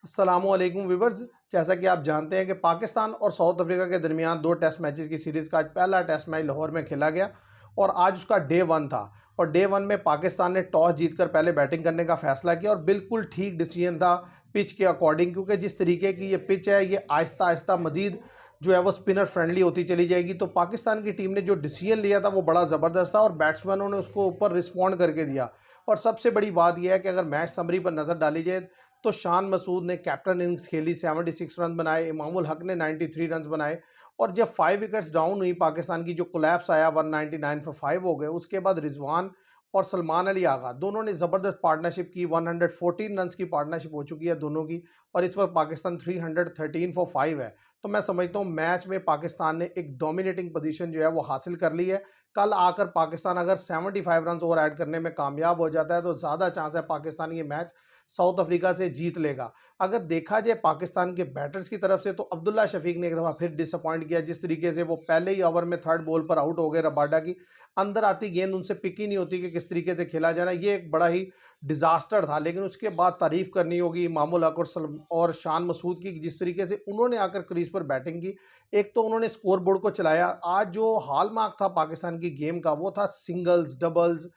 अस्सलामुअलैकुम व्यूवर्स। जैसा कि आप जानते हैं कि पाकिस्तान और साउथ अफ्रीका के दरमियान दो टेस्ट मैचेस की सीरीज़ का आज पहला टेस्ट मैच लाहौर में खेला गया और आज उसका डे वन था। और डे वन में पाकिस्तान ने टॉस जीतकर पहले बैटिंग करने का फैसला किया और बिल्कुल ठीक डिसीजन था पिच के अकॉर्डिंग, क्योंकि जिस तरीके की ये पिच है ये आहिस्ता आहिस्ता मजीद जो है वो स्पिनर फ्रेंडली होती चली जाएगी। तो पाकिस्तान की टीम ने जो डिसीजन लिया था वो बड़ा ज़बरदस्त था और बैट्समैनों ने उसको ऊपर रिस्पॉन्ड करके दिया। और सबसे बड़ी बात यह है कि अगर मैच समरी पर नज़र डाली जाए तो शान मसूद ने कैप्टन इनिंग्स खेली, 76 रन बनाए, इमामुल हक ने 93 रन बनाए। और जब 5 विकेट्स डाउन हुई पाकिस्तान की, जो कोलैप्स आया 199 for 5 हो गए, उसके बाद रिजवान और सलमान अली आगा दोनों ने ज़बरदस्त पार्टनरशिप की। 114 रन की पार्टनरशिप हो चुकी है दोनों की और इस वक्त पाकिस्तान 313 for 5 है। तो मैं समझता हूँ मैच में पाकिस्तान ने एक डोमिनेटिंग पोजीशन जो है वो हासिल कर ली है। कल आकर पाकिस्तान अगर 75 रन और ऐड करने में कामयाब हो जाता है तो ज़्यादा चांस है पाकिस्तान ये मैच साउथ अफ्रीका से जीत लेगा। अगर देखा जाए पाकिस्तान के बैटर्स की तरफ से तो अब्दुल्ला शफीक ने एक दफ़ा फिर डिसअपॉइंट किया। जिस तरीके से वो पहले ही ओवर में थर्ड बॉल पर आउट हो गए, रबाडा की अंदर आती गेंद उनसे पिक ही नहीं होती कि किस तरीके से खेला जाना, ये एक बड़ा ही डिजास्टर था। लेकिन उसके बाद तारीफ करनी होगी इमामुल हक और शान मसूद की, जिस तरीके से उन्होंने आकर क्रीज पर बैटिंग की। एक तो उन्होंने स्कोर बोर्ड को चलाया। आज जो हॉल मार्क था पाकिस्तान की गेम का वो था सिंगल्स, डबल्स,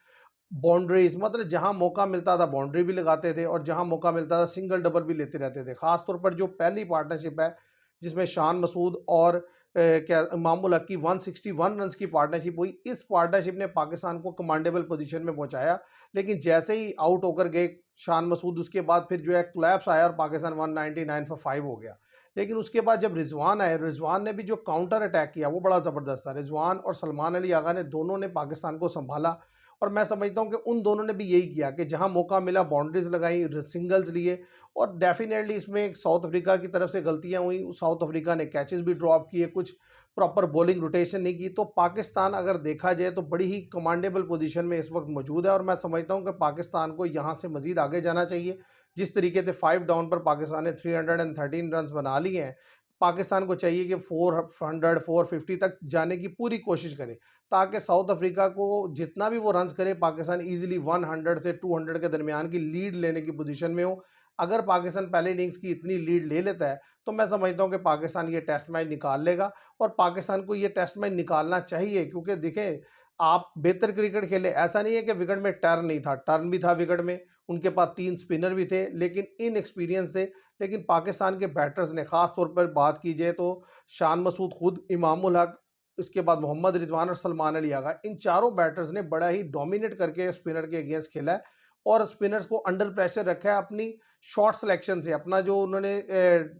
बाउंड्रीज, मतलब जहां मौका मिलता था बाउंड्री भी लगाते थे और जहां मौका मिलता था सिंगल डबल भी लेते रहते थे। खासतौर पर जो पहली पार्टनरशिप है जिसमें शान मसूद और क्या इमामुल हक की 161 रन की पार्टनरशिप हुई, इस पार्टनरशिप ने पाकिस्तान को कमांडेबल पोजीशन में पहुंचाया। लेकिन जैसे ही आउट होकर गए शान मसूद, उसके बाद फिर जो है कोलैप्स आया और पाकिस्तान 199 for 5 हो गया। लेकिन उसके बाद जब रिजवान आए, रिजवान ने भी जो काउंटर अटैक किया वो बड़ा ज़बरदस्त था। रिजवान और सलमान अली आगा ने दोनों ने पाकिस्तान को संभाला और मैं समझता हूं कि उन दोनों ने भी यही किया कि जहां मौका मिला बाउंड्रीज लगाई, सिंगल्स लिए। और डेफिनेटली इसमें साउथ अफ्रीका की तरफ से गलतियां हुई। साउथ अफ्रीका ने कैचेस भी ड्रॉप किए, कुछ प्रॉपर बॉलिंग रोटेशन नहीं की। तो पाकिस्तान अगर देखा जाए तो बड़ी ही कमांडेबल पोजीशन में इस वक्त मौजूद है और मैं समझता हूं कि पाकिस्तान को यहां से मजीद आगे जाना चाहिए। जिस तरीके से 5 डाउन पर पाकिस्तान ने 313 रन बना लिए हैं, पाकिस्तान को चाहिए कि 400 450 तक जाने की पूरी कोशिश करे, ताकि साउथ अफ्रीका को जितना भी वो रन्स करे पाकिस्तान इजीली 100 से 200 के दरमियान की लीड लेने की पोजीशन में हो। अगर पाकिस्तान पहले इनिंग्स की इतनी लीड ले लेता है तो मैं समझता हूं कि पाकिस्तान ये टेस्ट मैच निकाल लेगा। और पाकिस्तान को ये टेस्ट मैच निकालना चाहिए, क्योंकि देखें आप बेहतर क्रिकेट खेले, ऐसा नहीं है कि विकेट में टर्न नहीं था, टर्न भी था विकेट में, उनके पास 3 स्पिनर भी थे लेकिन इन एक्सपीरियंस थे। लेकिन पाकिस्तान के बैटर्स ने, खास तौर पर बात की जाए तो शान मसूद खुद, इमामुल हक, उसके बाद मोहम्मद रिजवान और सलमान अली आगा, इन चारों बैटर्स ने बड़ा ही डोमिनेट करके स्पिनर के अगेंस्ट खेला है और स्पिनर्स को अंडर प्रेशर रखा है। अपनी शॉट सिलेक्शन से, अपना जो उन्होंने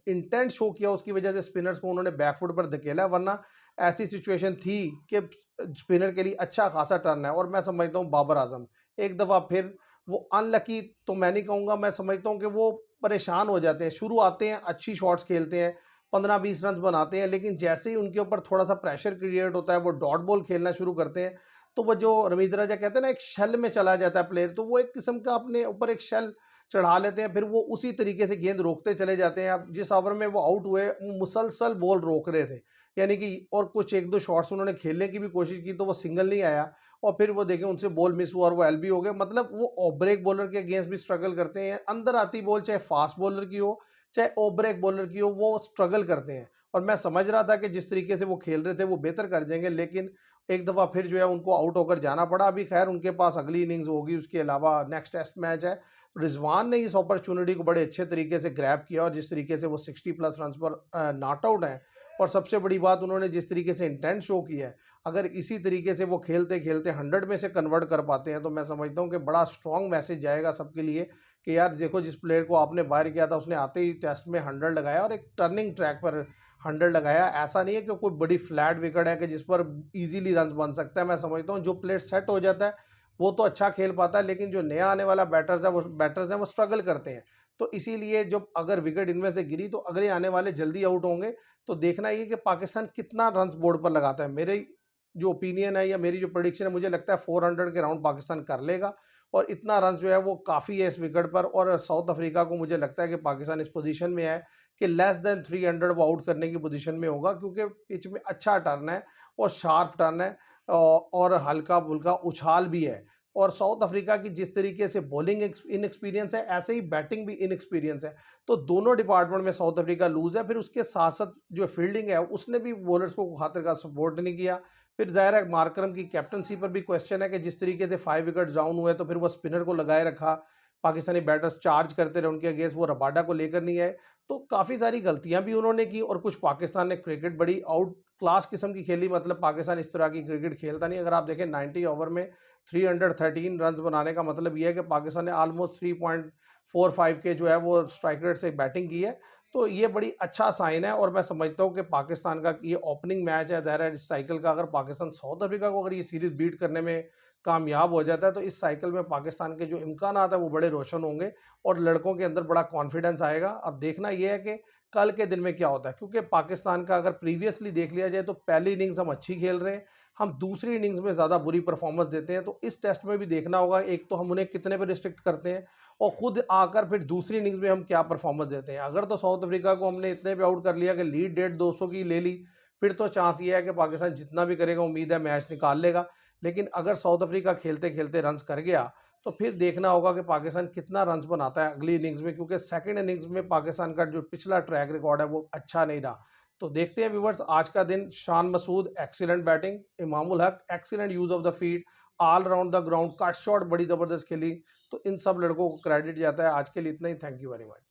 इंटेंट शो किया उसकी वजह से स्पिनर्स को उन्होंने बैकफुट पर धकेला है, वरना ऐसी सिचुएशन थी कि स्पिनर के लिए अच्छा खासा टर्न है। और मैं समझता हूँ बाबर आजम एक दफ़ा फिर वो अनलकी तो मैं नहीं कहूँगा, मैं समझता हूँ कि वो परेशान हो जाते हैं। शुरू आते हैं, अच्छी शॉट्स खेलते हैं, 15-20 रन बनाते हैं, लेकिन जैसे ही उनके ऊपर थोड़ा सा प्रेशर क्रिएट होता है वो डॉट बॉल खेलना शुरू करते हैं। तो वो जो रमीज राजा कहते हैं ना, एक शेल में चला जाता है प्लेयर, तो वो एक किस्म का अपने ऊपर एक शेल चढ़ा लेते हैं, फिर वो उसी तरीके से गेंद रोकते चले जाते हैं। अब जिस ओवर में वो आउट हुए वो मुसलसल बॉल रोक रहे थे, यानी कि और कुछ एक दो शॉट्स उन्होंने खेलने की भी कोशिश की तो वो सिंगल नहीं आया और फिर वो देखें उनसे बॉल मिस हुआ और वो एलबी हो गए। मतलब वो ऑफ ब्रेक बॉलर के अगेंस्ट भी स्ट्रगल करते हैं। अंदर आती बॉल चाहे फास्ट बॉलर की हो चाहे ऑफ ब्रेक बॉलर की हो, वो स्ट्रगल करते हैं। और मैं समझ रहा था कि जिस तरीके से वो खेल रहे थे वो बेहतर कर जाएंगे, लेकिन एक दफ़ा फिर जो है उनको आउट होकर जाना पड़ा। अभी खैर उनके पास अगली इनिंग्स होगी, उसके अलावा नेक्स्ट टेस्ट मैच है। रिजवान ने इस अपॉर्चुनिटी को बड़े अच्छे तरीके से ग्रैब किया और जिस तरीके से वो 60+ रन पर नॉट आउट हैं, और सबसे बड़ी बात उन्होंने जिस तरीके से इंटेंट शो किया है, अगर इसी तरीके से वो खेलते खेलते 100 में से कन्वर्ट कर पाते हैं तो मैं समझता हूँ कि बड़ा स्ट्रॉन्ग मैसेज जाएगा सबके लिए कि यार देखो, जिस प्लेयर को आपने बाहर किया था उसने आते ही टेस्ट में 100 लगाया और एक टर्निंग ट्रैक पर 100 लगाया। ऐसा नहीं है कि कोई बड़ी फ्लैट विकेट है कि जिस पर इजीली रन बन सकता है। मैं समझता हूँ जो प्लेयर सेट हो जाता है वो तो अच्छा खेल पाता है, लेकिन जो नया आने वाला बैटर्स है वो स्ट्रगल करते हैं। तो इसीलिए जब अगर विकेट इनमें से गिरी तो अगले आने वाले जल्दी आउट होंगे। तो देखना ये कि पाकिस्तान कितना रन बोर्ड पर लगाता है। मेरे जो ओपिनियन है या मेरी जो प्रोडिक्शन है, मुझे लगता है 400 के राउंड पाकिस्तान कर लेगा और इतना रन जो है वो काफ़ी है इस विकेट पर। और साउथ अफ्रीका को मुझे लगता है कि पाकिस्तान इस पोजीशन में है कि लेस देन 300 वो आउट करने की पोजीशन में होगा, क्योंकि पिच में अच्छा टर्न है और शार्प टर्न है और हल्का फुल्का उछाल भी है। और साउथ अफ्रीका की जिस तरीके से बॉलिंग इनएक्सपीरियंस है, ऐसे ही बैटिंग भी इनएक्सपीरियंस है। तो दोनों डिपार्टमेंट में साउथ अफ्रीका लूज है। फिर उसके साथ साथ जो फील्डिंग है उसने भी बॉलर्स को खातिर का सपोर्ट नहीं किया। फिर जाहिर है मार्करम की कैप्टनसी पर भी क्वेश्चन है कि जिस तरीके से 5 विकेट डाउन हुए तो फिर वो स्पिनर को लगाए रखा, पाकिस्तानी बैटर्स चार्ज करते रहे उनके अगेंस्ट, वो रबाडा को लेकर नहीं आए। तो काफ़ी सारी गलतियां भी उन्होंने की और कुछ पाकिस्तान ने क्रिकेट बड़ी आउट क्लास किस्म की खेली। मतलब पाकिस्तान इस तरह की क्रिकेट खेलता नहीं। अगर आप देखें 90 ओवर में 313 रन बनाने का मतलब ये है कि पाकिस्तान ने ऑलमोस्ट 3.45 के जो है वो स्ट्राइक रेट से बैटिंग की है। तो ये बड़ी अच्छा साइन है और मैं समझता हूँ कि पाकिस्तान का ये ओपनिंग मैच है, ज़ाहिर है इस साइकिल का। अगर पाकिस्तान साउथ अफ्रीका को अगर ये सीरीज़ बीट करने में कामयाब हो जाता है तो इस साइकिल में पाकिस्तान के जो इम्कानात है वो बड़े रोशन होंगे और लड़कों के अंदर बड़ा कॉन्फिडेंस आएगा। अब देखना यह है कि कल के दिन में क्या होता है, क्योंकि पाकिस्तान का अगर प्रीवियसली देख लिया जाए तो पहली इनिंग्स हम अच्छी खेल रहे हैं, हम दूसरी इनिंग्स में ज़्यादा बुरी परफॉर्मेंस देते हैं। तो इस टेस्ट में भी देखना होगा, एक तो हम उन्हें कितने पर रिस्ट्रिक्ट करते हैं और खुद आकर फिर दूसरी इनिंग्स में हम क्या परफॉर्मेंस देते हैं। अगर तो साउथ अफ्रीका को हमने इतने पे आउट कर लिया कि लीड 150 की ले ली, फिर तो चांस ये है कि पाकिस्तान जितना भी करेगा उम्मीद है मैच निकाल लेगा। लेकिन अगर साउथ अफ्रीका खेलते खेलते रन्स कर गया तो फिर देखना होगा कि पाकिस्तान कितना रन्स बनाता है अगली इनिंग्स में, क्योंकि सेकंड इनिंग्स में पाकिस्तान का जो पिछला ट्रैक रिकॉर्ड है वो अच्छा नहीं रहा। तो देखते हैं व्यूवर्स, आज का दिन Shan Masood excellent batting, Imamul Haq excellent use of the field, all round the ground, cut shot बड़ी ज़बरदस्त खेली। तो इन सब लड़कों को क्रेडिट जाता है। आज के लिए इतना ही, थैंक यू वेरी मच।